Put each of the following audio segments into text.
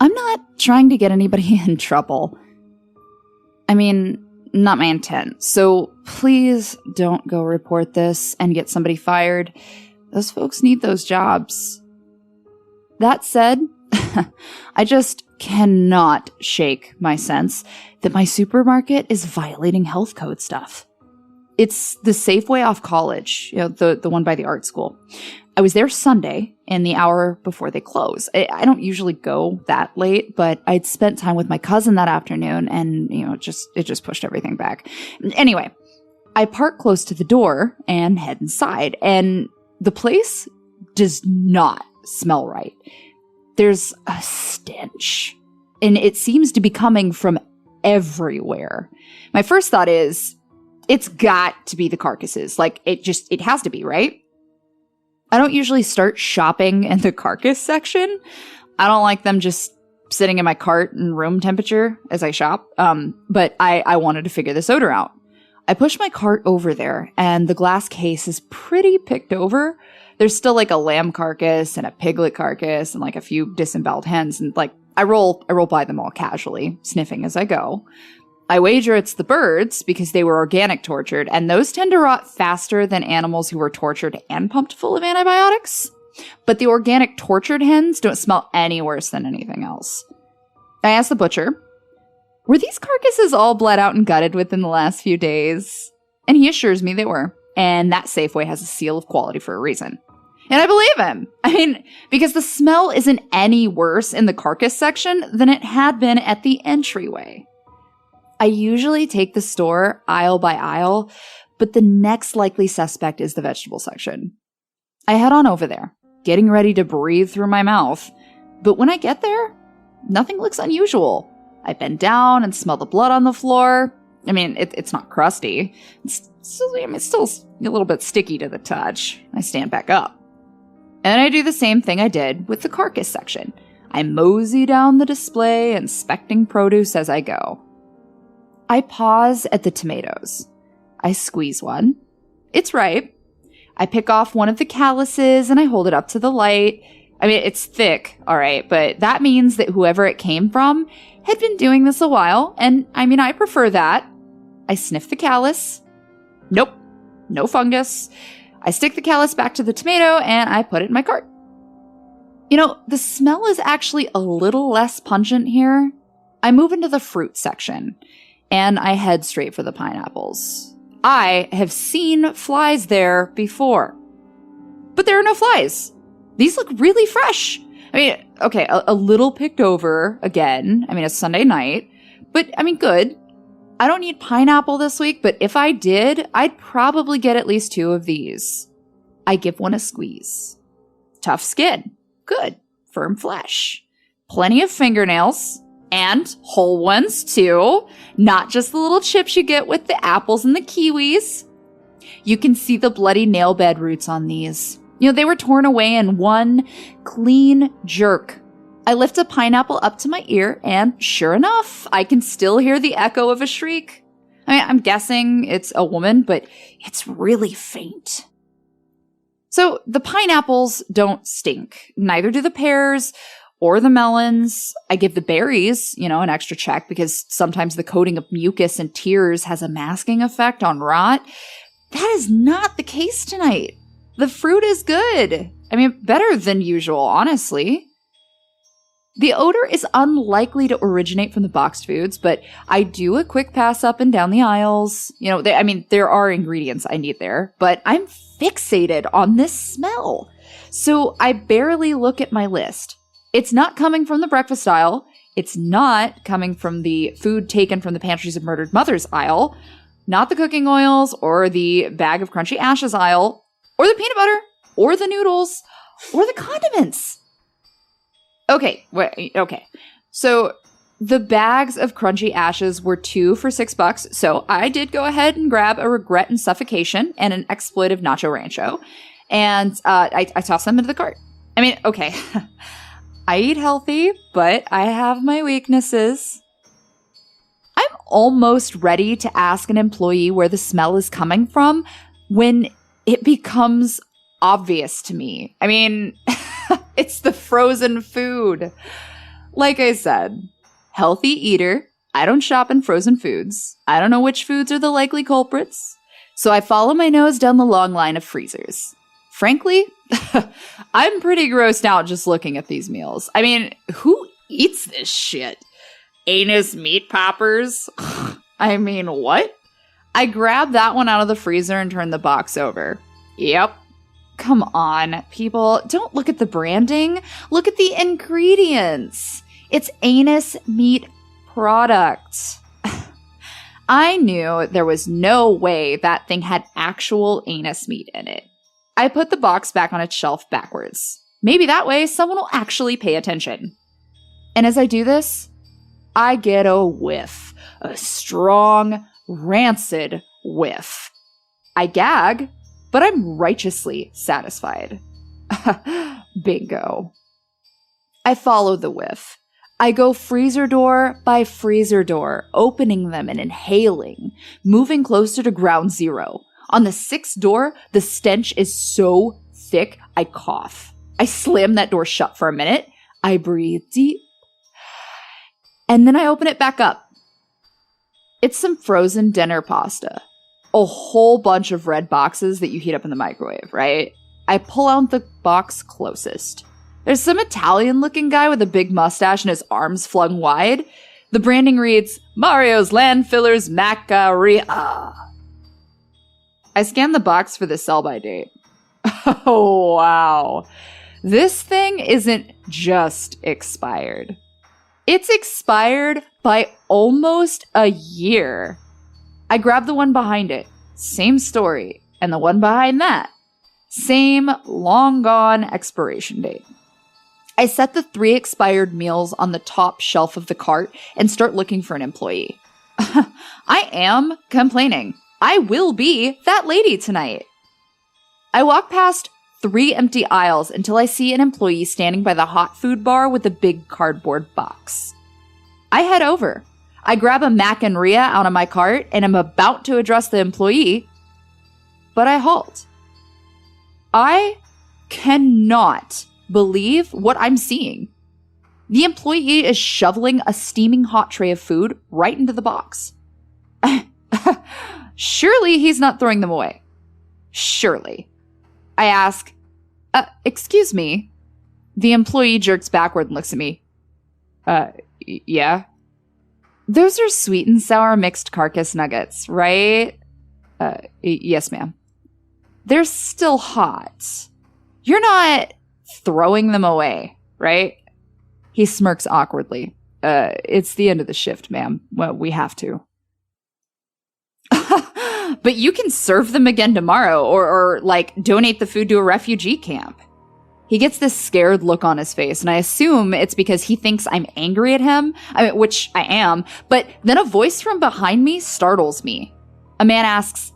I'm not trying to get anybody in trouble. I mean, not my intent. So please don't go report this and get somebody fired. Those folks need those jobs. That said, I just cannot shake my sense that my supermarket is violating health code stuff. It's the Safeway off College, the one by the art school. I was there Sunday in the hour before they close. I don't usually go that late, but I'd spent time with my cousin that afternoon and, it just pushed everything back. Anyway, I park close to the door and head inside, and the place does not smell right. There's a stench, and it seems to be coming from everywhere. My first thought is, it's got to be the carcasses. It has to be, right? I don't usually start shopping in the carcass section. I don't like them just sitting in my cart in room temperature as I shop. But I wanted to figure this odor out. I push my cart over there, and the glass case is pretty picked over. There's still a lamb carcass and a piglet carcass and a few disemboweled hens. And I roll by them all casually, sniffing as I go. I wager it's the birds because they were organic tortured, and those tend to rot faster than animals who were tortured and pumped full of antibiotics. But the organic tortured hens don't smell any worse than anything else. I asked the butcher, were these carcasses all bled out and gutted within the last few days? And he assures me they were, and that Safeway has a seal of quality for a reason. And I believe him. I mean, because the smell isn't any worse in the carcass section than it had been at the entryway. I usually take the store aisle by aisle, but the next likely suspect is the vegetable section. I head on over there, getting ready to breathe through my mouth. But when I get there, nothing looks unusual. I bend down and smell the blood on the floor. I mean, it's not crusty. It's still a little bit sticky to the touch. I stand back up. And I do the same thing I did with the carcass section. I mosey down the display, inspecting produce as I go. I pause at the tomatoes. I squeeze one. It's ripe. I pick off one of the calluses and I hold it up to the light. I mean, it's thick, all right, but that means that whoever it came from had been doing this a while, and I prefer that. I sniff the callus. Nope, no fungus. I stick the callus back to the tomato and I put it in my cart. The smell is actually a little less pungent here. I move into the fruit section. And I head straight for the pineapples. I have seen flies there before. But there are no flies. These look really fresh. Okay, a little picked over again. It's Sunday night. But, good. I don't need pineapple this week, but if I did, I'd probably get at least 2 of these. I give one a squeeze. Tough skin. Good. Firm flesh. Plenty of fingernails. And whole ones, too. Not just the little chips you get with the apples and the kiwis. You can see the bloody nail bed roots on these. They were torn away in one clean jerk. I lift a pineapple up to my ear, and sure enough, I can still hear the echo of a shriek. I'm guessing it's a woman, but it's really faint. So the pineapples don't stink. Neither do the pears or the melons. I give the berries, an extra check because sometimes the coating of mucus and tears has a masking effect on rot. That is not the case tonight. The fruit is good. Better than usual, honestly. The odor is unlikely to originate from the boxed foods, but I do a quick pass up and down the aisles. There are ingredients I need there, but I'm fixated on this smell. So I barely look at my list. It's not coming from the breakfast aisle. It's not coming from the food taken from the pantries of murdered mothers aisle. Not the cooking oils or the bag of crunchy ashes aisle or the peanut butter or the noodles or the condiments. Okay. So the bags of crunchy ashes were 2 for $6. So I did go ahead and grab a regret and suffocation and an exploitive nacho rancho. And I tossed them into the cart. Okay. I eat healthy, but I have my weaknesses. I'm almost ready to ask an employee where the smell is coming from when it becomes obvious to me. It's the frozen food. Like I said, healthy eater. I don't shop in frozen foods. I don't know which foods are the likely culprits. So I follow my nose down the long line of freezers. Frankly, I'm pretty grossed out just looking at these meals. I mean, who eats this shit? Anus meat poppers? I mean, what? I grab that one out of the freezer and turn the box over. Yep. Come on, people. Don't look at the branding. Look at the ingredients. It's anus meat product. I knew there was no way that thing had actual anus meat in it. I put the box back on its shelf backwards. Maybe that way someone will actually pay attention. And as I do this, I get a whiff. A strong, rancid whiff. I gag, but I'm righteously satisfied. Bingo. I follow the whiff. I go freezer door by freezer door, opening them and inhaling, moving closer to ground zero. On the 6th door, the stench is so thick, I cough. I slam that door shut for a minute. I breathe deep. And then I open it back up. It's some frozen dinner pasta. A whole bunch of red boxes that you heat up in the microwave, right? I pull out the box closest. There's some Italian-looking guy with a big mustache and his arms flung wide. The branding reads, Mario's Landfillers Macaria. I scan the box for the sell-by date. Oh, wow. This thing isn't just expired. It's expired by almost a year. I grab the one behind it. Same story. And the one behind that. Same long-gone expiration date. I set the 3 expired meals on the top shelf of the cart and start looking for an employee. I am complaining. I will be that lady tonight. I walk past 3 empty aisles until I see an employee standing by the hot food bar with a big cardboard box. I head over. I grab a mac and Rhea out of my cart and am about to address the employee, but I halt. I cannot believe what I'm seeing. The employee is shoveling a steaming hot tray of food right into the box. Surely he's not throwing them away. Surely. I ask, excuse me. The employee jerks backward and looks at me. Yeah? Those are sweet and sour mixed carcass nuggets, right? Yes, ma'am. They're still hot. You're not throwing them away, right? He smirks awkwardly. It's the end of the shift, ma'am. Well, we have to. But you can serve them again tomorrow or like donate the food to a refugee camp. He gets this scared look on his face, and I assume it's because he thinks I'm angry at him, which I am, but then a voice from behind me startles me. A man asks,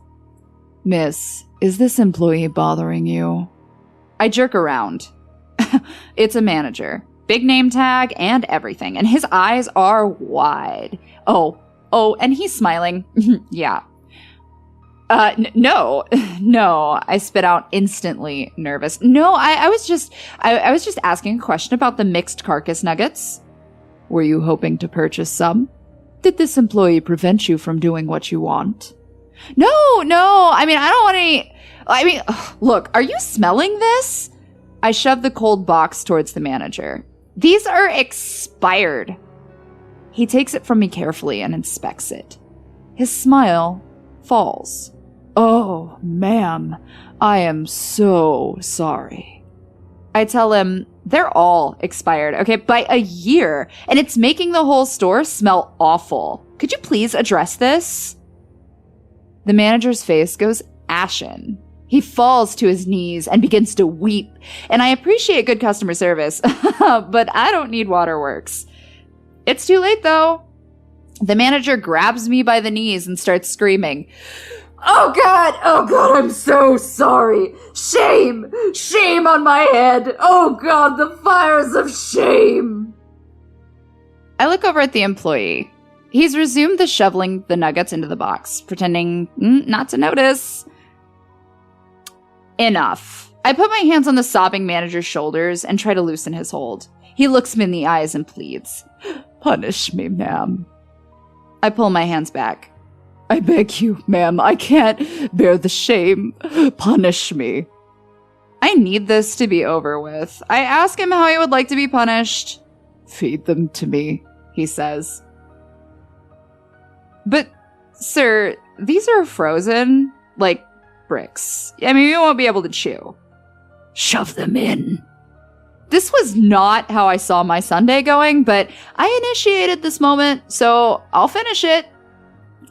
Miss, is this employee bothering you? I jerk around. It's a manager. Big name tag and everything, and his eyes are wide. Oh, and he's smiling. Yeah. No, I spit out instantly nervous. No, I was just asking a question about the mixed carcass nuggets. Were you hoping to purchase some? Did this employee prevent you from doing what you want? No, I don't want any, look, are you smelling this? I shove the cold box towards the manager. These are expired. He takes it from me carefully and inspects it. His smile falls. Oh, ma'am, I am so sorry. I tell him they're all expired, okay, by a year, and it's making the whole store smell awful. Could you please address this? The manager's face goes ashen. He falls to his knees and begins to weep, and I appreciate good customer service, but I don't need waterworks. It's too late, though. The manager grabs me by the knees and starts screaming, Oh God, I'm so sorry. Shame on my head. Oh God, the fires of shame. I look over at the employee. He's resumed the shoveling the nuggets into the box, pretending not to notice. Enough. I put my hands on the sobbing manager's shoulders and try to loosen his hold. He looks me in the eyes and pleads, "Punish me, ma'am." I pull my hands back. "I beg you, ma'am, I can't bear the shame. Punish me." I need this to be over with. I ask him how he would like to be punished. "Feed them to me," he says. "But, sir, these are frozen, like bricks. I mean, you won't be able to chew." "Shove them in." This was not how I saw my Sunday going, but I initiated this moment, so I'll finish it.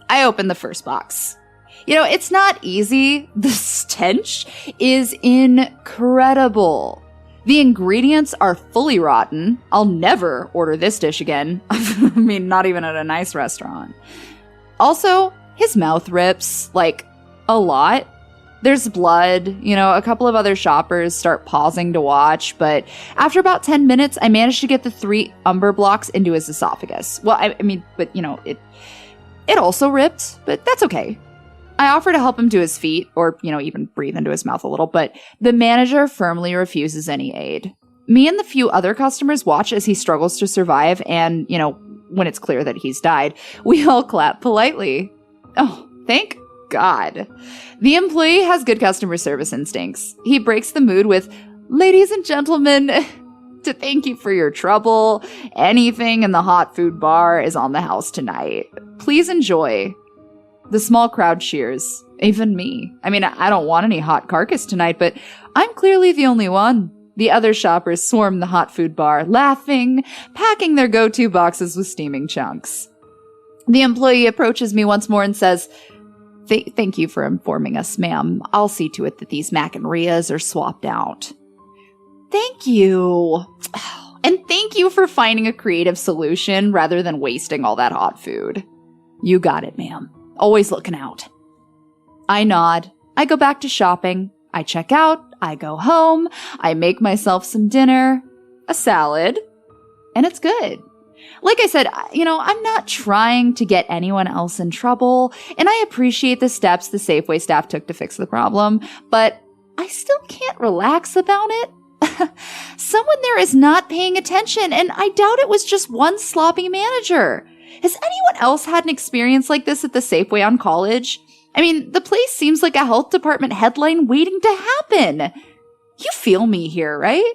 I open the first box. It's not easy. The stench is incredible. The ingredients are fully rotten. I'll never order this dish again. I mean, not even at a nice restaurant. Also, his mouth rips, like, a lot. There's blood. A couple of other shoppers start pausing to watch, but after about 10 minutes, I managed to get the 3 umber blocks into his esophagus. Well, it also ripped, but that's okay. I offer to help him to his feet, or, even breathe into his mouth a little, but the manager firmly refuses any aid. Me and the few other customers watch as he struggles to survive, and, when it's clear that he's died, we all clap politely. Oh, thank God. The employee has good customer service instincts. He breaks the mood with, "Ladies and gentlemen, to thank you for your trouble, anything in the hot food bar is on the house tonight. Please enjoy." The small crowd cheers, even me. I mean, I don't want any hot carcass tonight, but I'm clearly the only one. The other shoppers swarm the hot food bar, laughing, packing their go-to boxes with steaming chunks. The employee approaches me once more and says, Thank you for informing us, ma'am. I'll see to it that these mac and Rias are swapped out." Thank you. And thank you for finding a creative solution rather than wasting all that hot food. "You got it, ma'am. Always looking out." I nod. I go back to shopping. I check out. I go home. I make myself some dinner, a salad, and it's good. Like I said, I'm not trying to get anyone else in trouble, and I appreciate the steps the Safeway staff took to fix the problem, but I still can't relax about it. Someone there is not paying attention, and I doubt it was just one sloppy manager. Has anyone else had an experience like this at the Safeway on College? I mean, the place seems like a health department headline waiting to happen. You feel me here, right?